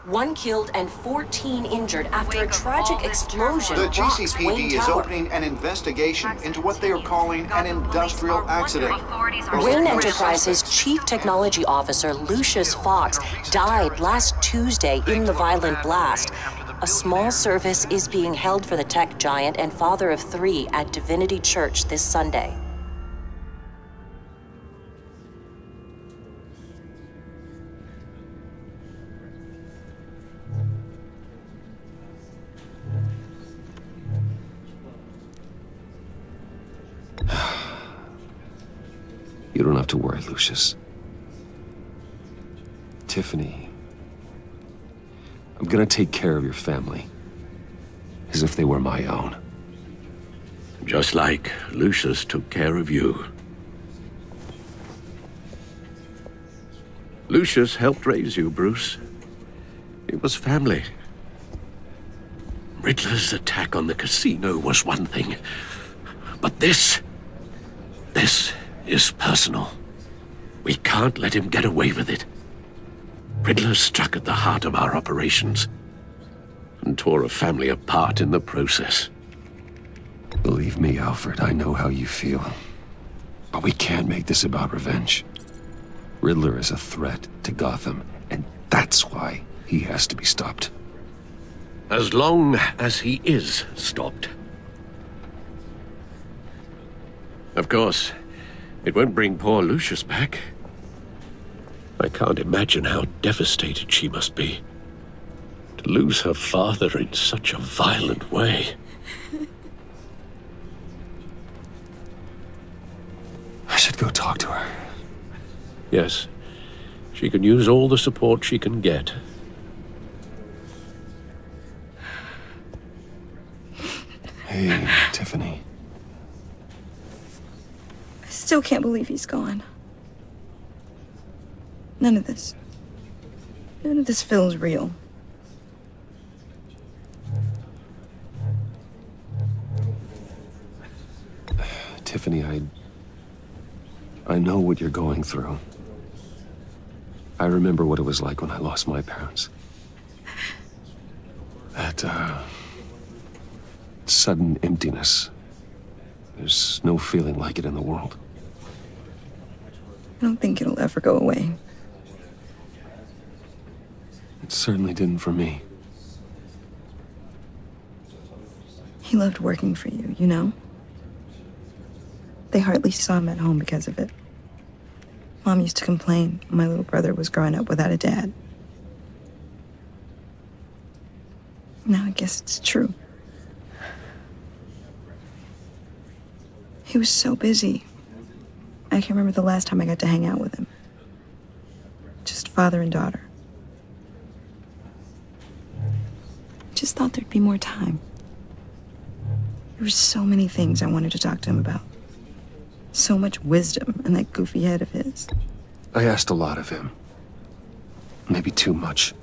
1 killed and 14 injured after a tragic explosion The rocks GCPD Wayne is Tower. opening an investigation into what they are calling an industrial accident. Wayne Enterprises' Chief Technology Officer Lucius Fox died last Tuesday in the violent blast. A small service is being held for the tech giant and father of 3 at Divinity Church this Sunday. You don't have to worry, Lucius. Tiffany, I'm gonna take care of your family, as if they were my own. Just like Lucius took care of you. Lucius helped raise you, Bruce. It was family. Riddler's attack on the casino was one thing, but this is personal. We can't let him get away with it. Riddler struck at the heart of our operations and tore a family apart in the process. Believe me, Alfred, I know how you feel. But we can't make this about revenge. Riddler is a threat to Gotham, and that's why he has to be stopped. As long as he is stopped. Of course, it won't bring poor Lucius back. I can't imagine how devastated she must be. To lose her father in such a violent way. I should go talk to her. Yes, she can use all the support she can get. Hey, Tiffany. I still can't believe he's gone. None of this feels real. Tiffany, I know what you're going through. I remember what it was like when I lost my parents. That, sudden emptiness. There's no feeling like it in the world. I don't think it'll ever go away. It certainly didn't for me. He loved working for you, you know? They hardly saw him at home because of it. Mom used to complain my little brother was growing up without a dad. Now I guess it's true. He was so busy. I can't remember the last time I got to hang out with him. Just father and daughter. Just thought there'd be more time. There were so many things I wanted to talk to him about. So much wisdom in that goofy head of his. I asked a lot of him. Maybe too much.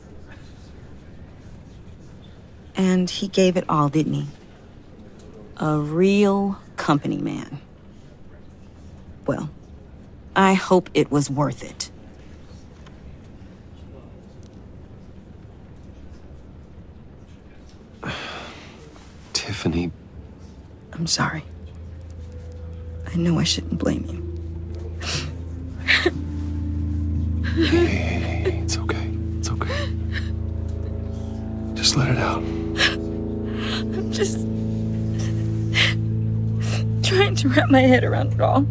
And he gave it all, didn't he? A real company man. Well, I hope it was worth it. Tiffany. I'm sorry. I know I shouldn't blame you. Hey, it's okay. It's okay. Just let it out. I'm just trying to wrap my head around it all.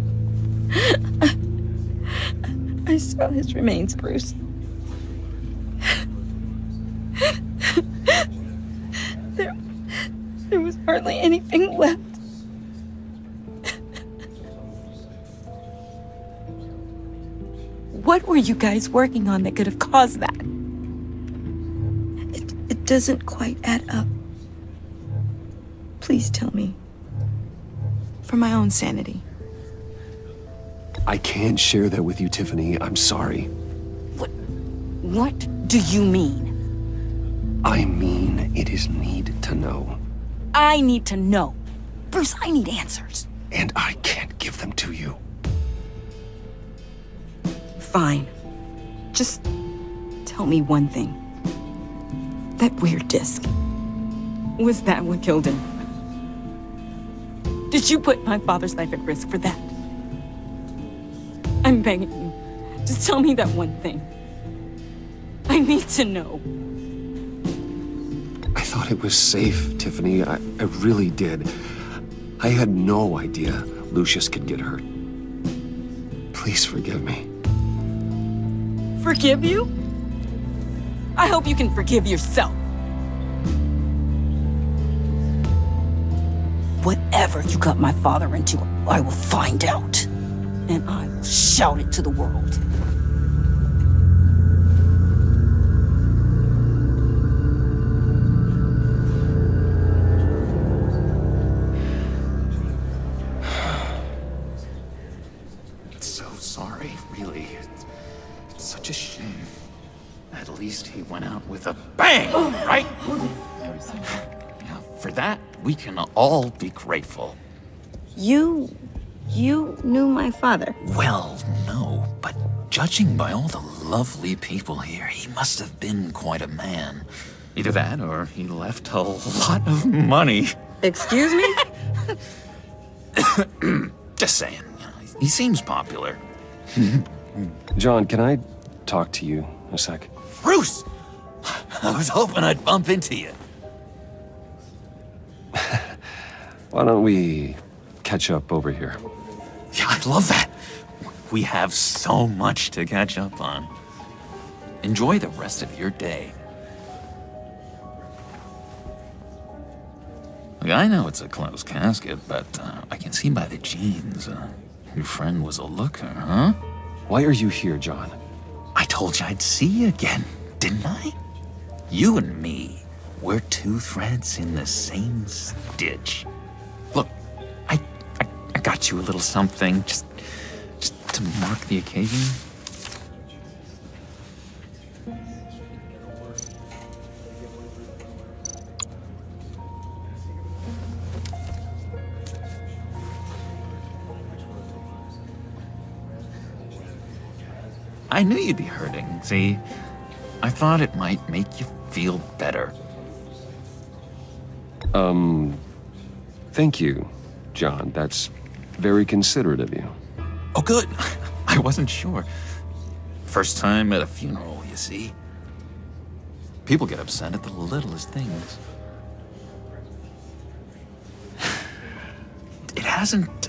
I saw his remains, Bruce. There was hardly anything left. What were you guys working on that could have caused that? It doesn't quite add up. Please tell me. For my own sanity. I can't share that with you, Tiffany. I'm sorry. What do you mean? I mean, it is need to know. I need to know. Bruce, I need answers. And I can't give them to you. Fine. Just tell me one thing. That weird disc. Was that what killed him? Did you put my father's life at risk for that? I'm begging you. Just tell me that one thing. I need to know. I thought it was safe, Tiffany. I really did. I had no idea Lucius could get hurt. Please forgive me. Forgive you? I hope you can forgive yourself. Whatever you got my father into, I will find out. And I will shout it to the world. So sorry, really. It's such a shame. At least he went out with a bang, right? Now, for that, we can all be grateful. You knew my father? Well, no, but judging by all the lovely people here, he must have been quite a man. Either that, or he left a lot of money. Excuse me? Just saying, you know, he seems popular. John, can I talk to you a sec? Bruce! I was hoping I'd bump into you. Why don't we catch up over here? Yeah, I love that. We have so much to catch up on. Enjoy the rest of your day. Look, I know it's a closed casket, but I can see by the jeans, your friend was a looker, huh? Why are you here, John? I told you I'd see you again, didn't I? You and me, we're two threads in the same stitch. Look, I got you a little something, just to mark the occasion. I knew you'd be hurting, see? I thought it might make you feel better. Thank you, John. That's very considerate of you. Oh, good. I wasn't sure. First time at a funeral, you see? People get upset at the littlest things. It hasn't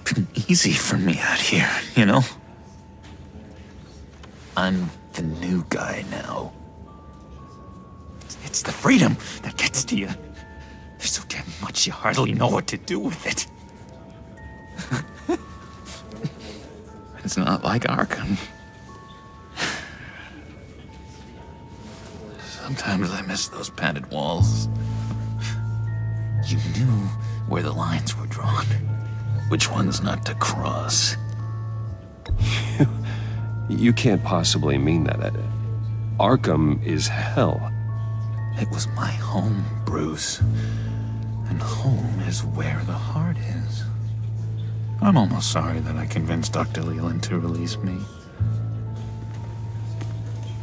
been easy for me out here, you know? I'm the new guy now. It's the freedom that gets to you. There's so damn much you hardly know what to do with it. It's not like Arkham. Sometimes I miss those padded walls. You knew where the lines were drawn. Which ones not to cross. You can't possibly mean that. Arkham is hell. It was my home, Bruce. And home is where the heart is. I'm almost sorry that I convinced Dr. Leland to release me.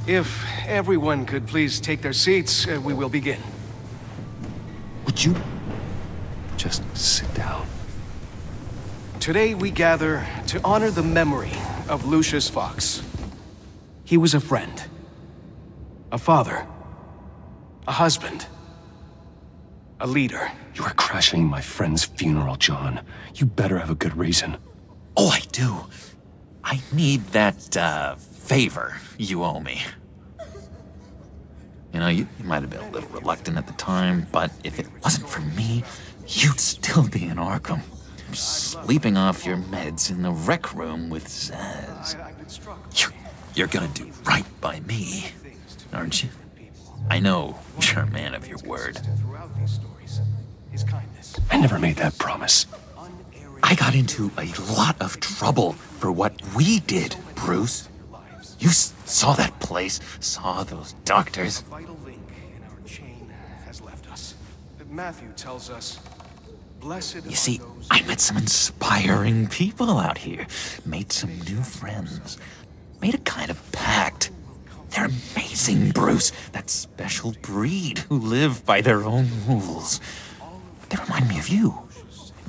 If everyone could please take their seats, we will begin. Would you just sit down? Today we gather to honor the memory of Lucius Fox. He was a friend, a father, a husband, a leader. You are crashing my friend's funeral, John. You better have a good reason. Oh, I do. I need that, favor you owe me. You know, you might have been a little reluctant at the time, but if it wasn't for me, you'd still be in Arkham. Sleeping off your meds in the rec room with Zaz. You're gonna do right by me, aren't you? I know you're a man of your word. I never made that promise. I got into a lot of trouble for what we did, Bruce. You saw that place, saw those doctors. Vital link in our chain has left us. Matthew tells us, blessed. You see, I met some inspiring people out here, made some new friends, made a kind of pact. amazing, Bruce. That special breed who live by their own rules. They remind me of you.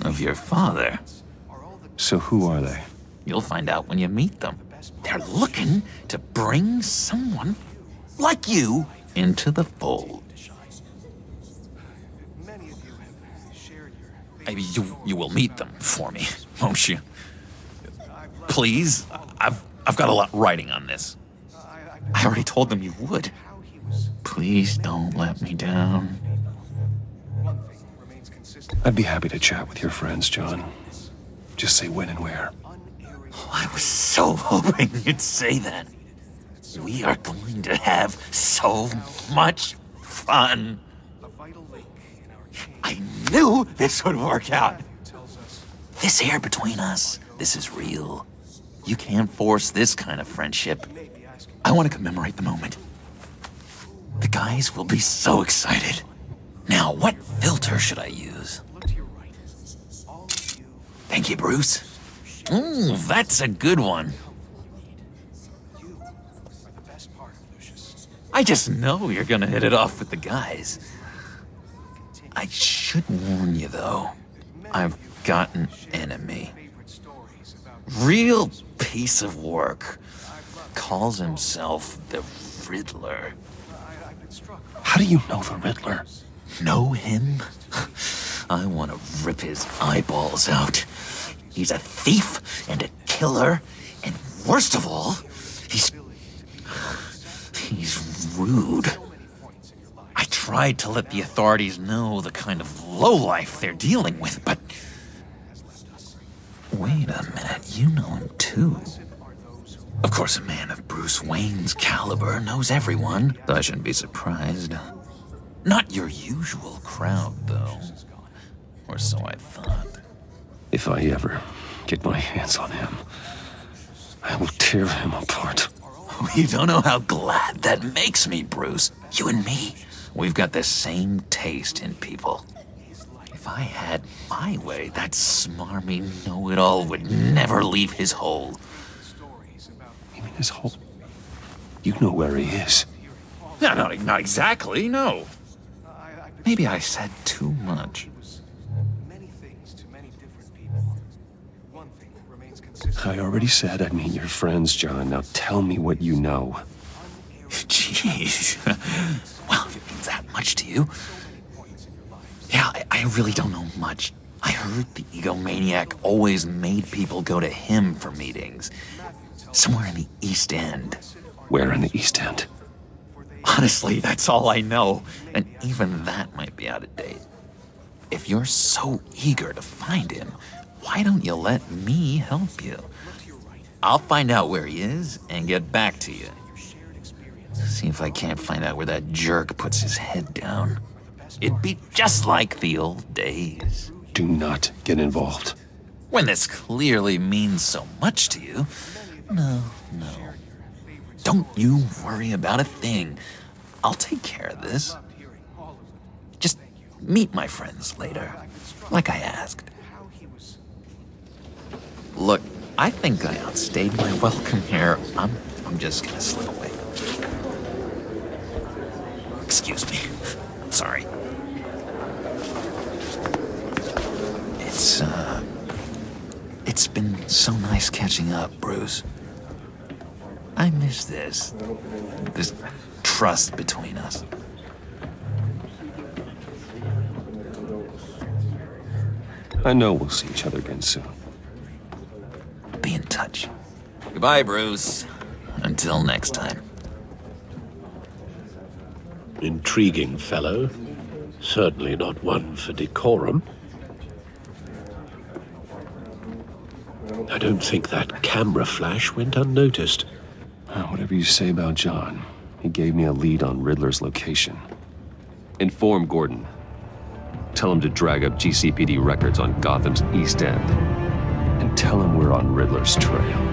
Of your father. So who are they? You'll find out when you meet them. They're looking to bring someone like you into the fold. Maybe you will meet them for me, won't you? Please? I've got a lot riding on this. I already told them you would. Please don't let me down. I'd be happy to chat with your friends, John. Just say when and where. Oh, I was so hoping you'd say that. We are going to have so much fun. I knew this would work out. This air between us, this is real. You can't force this kind of friendship. I want to commemorate the moment. The guys will be so excited. Now, what filter should I use? Thank you, Bruce. Ooh, that's a good one. I just know you're gonna hit it off with the guys. I should warn you, though. I've got an enemy. Real piece of work. Calls himself the Riddler. How do you know the Riddler? Know him? I want to rip his eyeballs out. He's a thief and a killer, and worst of all, he's rude. I tried to let the authorities know the kind of lowlife they're dealing with, but... Wait a minute, you know him too. Of course, a man of Bruce Wayne's caliber knows everyone, so I shouldn't be surprised. Not your usual crowd, though. Or so I thought. If I ever get my hands on him, I will tear him apart. You don't know how glad that makes me, Bruce. You and me, we've got the same taste in people. If I had my way, that smarmy know-it-all would never leave his hole. You mean his hole? You know where he is. No, not exactly, no. Maybe I said too much. I already said I'd meet your friends, John. Now tell me what you know. Jeez. Well, if it means that much to you. Yeah, I really don't know much. I heard the egomaniac always made people go to him for meetings. Somewhere in the East End. Where in the East End? Honestly, that's all I know. And even that might be out of date. If you're so eager to find him, why don't you let me help you? I'll find out where he is and get back to you. See if I can't find out where that jerk puts his head down. It'd be just like the old days. Do not get involved. When this clearly means so much to you. No. Don't you worry about a thing. I'll take care of this. Just meet my friends later, like I asked. Look, I think I outstayed my welcome here. I'm just gonna slip away. Excuse me. I'm sorry. It's been so nice catching up, Bruce. I miss this trust between us. I know we'll see each other again soon. Be in touch. Goodbye, Bruce. Until next time. Intriguing fellow. Certainly not one for decorum. I don't think that camera flash went unnoticed. Whatever you say about John, he gave me a lead on Riddler's location. Inform Gordon. Tell him to drag up GCPD records on Gotham's East End. And tell him we're on Riddler's trail.